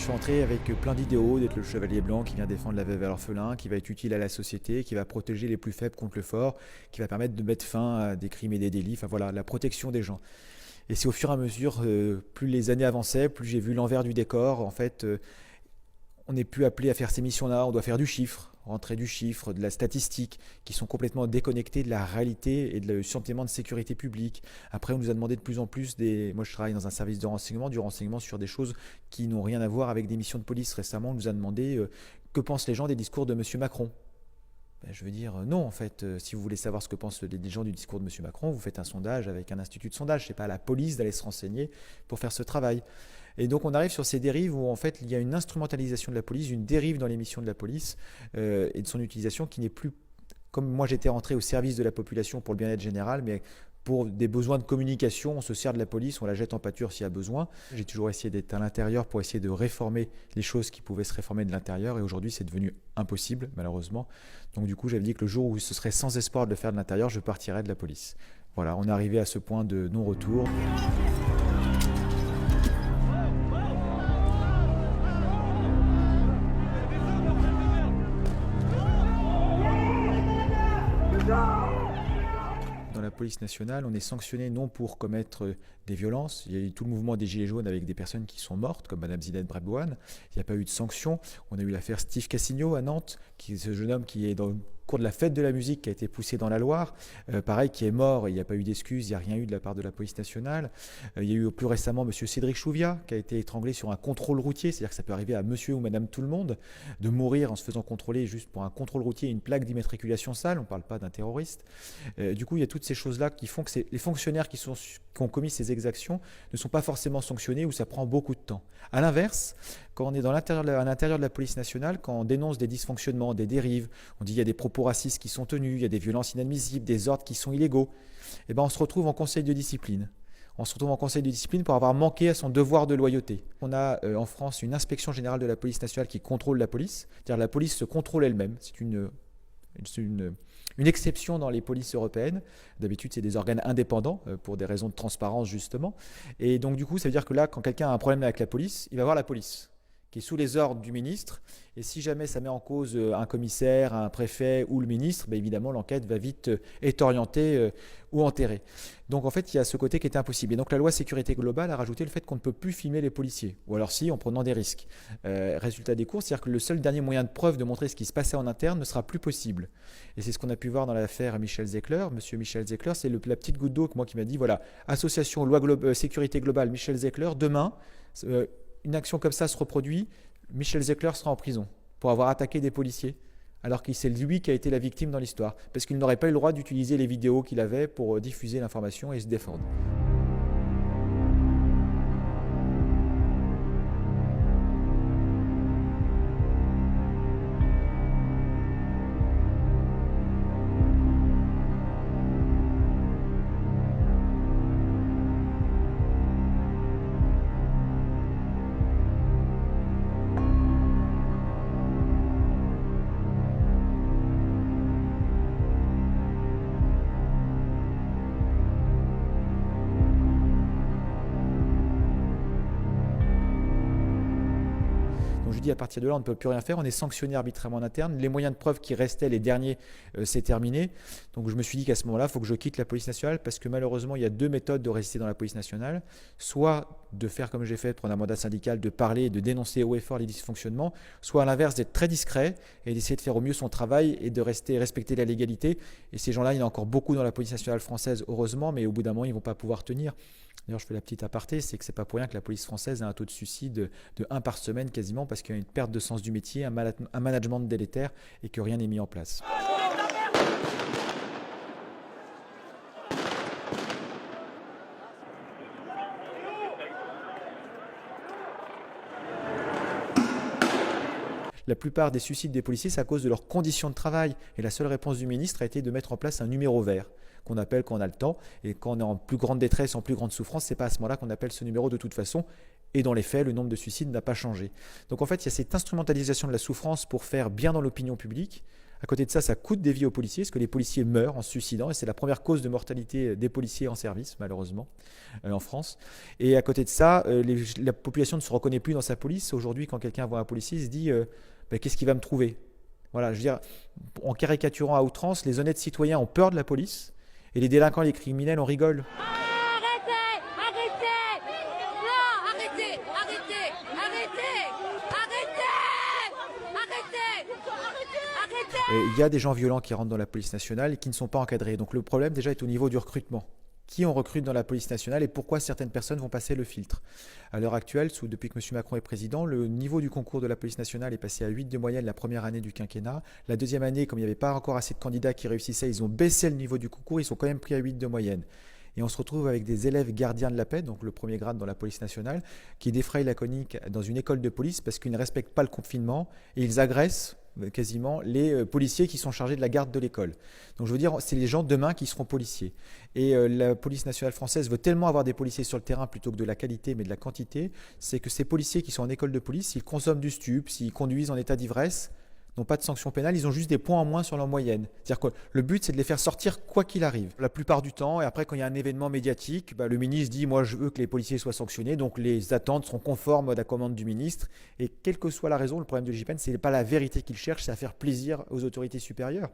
je suis entré avec plein d'idéaux, d'être le chevalier blanc qui vient défendre la veuve et l'orphelin, qui va être utile à la société, qui va protéger les plus faibles contre le fort, qui va permettre de mettre fin à des crimes et des délits, enfin voilà, la protection des gens. Et c'est au fur et à mesure, plus les années avançaient, plus j'ai vu l'envers du décor. En fait, on n'est plus appelé à faire ces missions-là, on doit faire du chiffre, rentrer du chiffre, de la statistique, qui sont complètement déconnectés de la réalité et du sentiment de sécurité publique. Après, on nous a demandé de plus en plus Moi, je travaille dans un service de renseignement, du renseignement sur des choses qui n'ont rien à voir avec des missions de police. Récemment, on nous a demandé que pensent les gens des discours de M. Macron. Ben, je veux dire, non, en fait, si vous voulez savoir ce que pensent les gens du discours de M. Macron, vous faites un sondage avec un institut de sondage. Ce n'est pas à la police d'aller se renseigner pour faire ce travail. Et donc on arrive sur ces dérives où en fait il y a une instrumentalisation de la police, une dérive dans les missions de la police et de son utilisation qui n'est plus, comme moi j'étais rentré au service de la population pour le bien-être général, mais pour des besoins de communication, on se sert de la police, on la jette en pâture s'il y a besoin. J'ai toujours essayé d'être à l'intérieur pour essayer de réformer les choses qui pouvaient se réformer de l'intérieur, et aujourd'hui c'est devenu impossible malheureusement. Donc du coup j'avais dit que le jour où ce serait sans espoir de le faire de l'intérieur, je partirais de la police. Voilà, on est arrivé à ce point de non-retour. Dans la police nationale, on est sanctionné non pour commettre des violences. Il y a eu tout le mouvement des Gilets jaunes avec des personnes qui sont mortes, comme Mme Zinette Brebouane. Il n'y a pas eu de sanction. On a eu l'affaire Steve Cassigno à Nantes, qui est ce jeune homme qui est dans le cours de la fête de la musique, qui a été poussé dans la Loire. Pareil, qui est mort, il n'y a pas eu d'excuses, il n'y a rien eu de la part de la police nationale. Il y a eu plus récemment M. Cédric Chouviat, qui a été étranglé sur un contrôle routier. C'est-à-dire que ça peut arriver à monsieur ou madame tout le monde de mourir en se faisant contrôler juste pour un contrôle routier et une plaque d'immatriculation sale. On ne parle pas d'un terroriste. Du coup, il y a toutes ces choses-là qui font que les fonctionnaires qui ont commis ces exactions ne sont pas forcément sanctionnés, ou ça prend beaucoup de temps. À l'inverse, quand on est à l'intérieur de la police nationale, quand on dénonce des dysfonctionnements, des dérives, on dit qu'il y a des propos racistes qui sont tenus, il y a des violences inadmissibles, des ordres qui sont illégaux, et ben on se retrouve en conseil de discipline. On se retrouve en conseil de discipline pour avoir manqué à son devoir de loyauté. On a en France une inspection générale de la police nationale qui contrôle la police, c'est-à-dire la police se contrôle elle-même. C'est une exception dans les polices européennes. D'habitude, c'est des organes indépendants pour des raisons de transparence, justement. Et donc, du coup, ça veut dire que là, quand quelqu'un a un problème avec la police, il va voir la police, qui est sous les ordres du ministre. Et si jamais ça met en cause un commissaire, un préfet ou le ministre, ben évidemment, l'enquête va vite être orientée ou enterrée. Donc, en fait, il y a ce côté qui est impossible. Et donc, la loi sécurité globale a rajouté le fait qu'on ne peut plus filmer les policiers. Ou alors si, en prenant des risques. Résultat des courses, c'est-à-dire que le seul dernier moyen de preuve de montrer ce qui se passait en interne ne sera plus possible. Et c'est ce qu'on a pu voir dans l'affaire Michel Zecler. Monsieur Michel Zecler, c'est la petite goutte d'eau qui m'a dit, voilà, association loi sécurité globale Michel Zecler, demain, une action comme ça se reproduit, Michel Zecler sera en prison pour avoir attaqué des policiers, alors que c'est lui qui a été la victime dans l'histoire, parce qu'il n'aurait pas eu le droit d'utiliser les vidéos qu'il avait pour diffuser l'information et se défendre. Donc je dis à partir de là, on ne peut plus rien faire, on est sanctionné arbitrairement en interne. Les moyens de preuve qui restaient, les derniers, c'est terminé. Donc je me suis dit qu'à ce moment-là, il faut que je quitte la police nationale, parce que malheureusement, il y a deux méthodes de résister dans la police nationale. Soit de faire comme j'ai fait, prendre un mandat syndical, de parler et de dénoncer haut et fort les dysfonctionnements, soit à l'inverse d'être très discret et d'essayer de faire au mieux son travail et de respecter la légalité. Et ces gens-là, il y en a encore beaucoup dans la police nationale française, heureusement, mais au bout d'un moment, ils ne vont pas pouvoir tenir. D'ailleurs, je fais la petite aparté, c'est que c'est pas pour rien que la police française a un taux de suicide de 1 par semaine quasiment, parce qu'il y a une perte de sens du métier, un management délétère et que rien n'est mis en place. La plupart des suicides des policiers, c'est à cause de leurs conditions de travail. Et la seule réponse du ministre a été de mettre en place un numéro vert qu'on appelle quand on a le temps. Et quand on est en plus grande détresse, en plus grande souffrance, c'est pas à ce moment-là qu'on appelle ce numéro de toute façon. Et dans les faits, le nombre de suicides n'a pas changé. Donc en fait, il y a cette instrumentalisation de la souffrance pour faire bien dans l'opinion publique, À côté de ça, ça coûte des vies aux policiers, parce que les policiers meurent en se suicidant, et c'est la première cause de mortalité des policiers en service, malheureusement, en France. Et à côté de ça, la population ne se reconnaît plus dans sa police. Aujourd'hui, quand quelqu'un voit un policier, il se dit ben, qu'est-ce qu'il va me trouver? Voilà, je veux dire, en caricaturant à outrance, les honnêtes citoyens ont peur de la police, et les délinquants, les criminels, on rigole. Arrêtez! Arrêtez! Non! Arrêtez! Arrêtez! Arrêtez! Arrêtez! Il y a des gens violents qui rentrent dans la police nationale et qui ne sont pas encadrés. Donc le problème déjà est au niveau du recrutement. Qui on recrute dans la police nationale et pourquoi certaines personnes vont passer le filtre. À l'heure actuelle, depuis que M. Macron est président, le niveau du concours de la police nationale est passé à 8 de moyenne la première année du quinquennat. La deuxième année, comme il n'y avait pas encore assez de candidats qui réussissaient, ils ont baissé le niveau du concours, ils sont quand même pris à 8 de moyenne. Et on se retrouve avec des élèves gardiens de la paix, donc le premier grade dans la police nationale, qui défrayent la conique dans une école de police parce qu'ils ne respectent pas le confinement et ils agressent quasiment les policiers qui sont chargés de la garde de l'école. Donc je veux dire, c'est les gens demain qui seront policiers. Et la police nationale française veut tellement avoir des policiers sur le terrain plutôt que de la qualité mais de la quantité, c'est que ces policiers qui sont en école de police, s'ils consomment du stup, s'ils conduisent en état d'ivresse, n'ont pas de sanction pénale, ils ont juste des points en moins sur leur moyenne. C'est-à-dire que le but, c'est de les faire sortir quoi qu'il arrive. La plupart du temps, et après quand il y a un événement médiatique, le ministre dit « moi je veux que les policiers soient sanctionnés », donc les attentes seront conformes à la commande du ministre. Et quelle que soit la raison, le problème de l'IGPN, ce n'est pas la vérité qu'il cherche, c'est à faire plaisir aux autorités supérieures.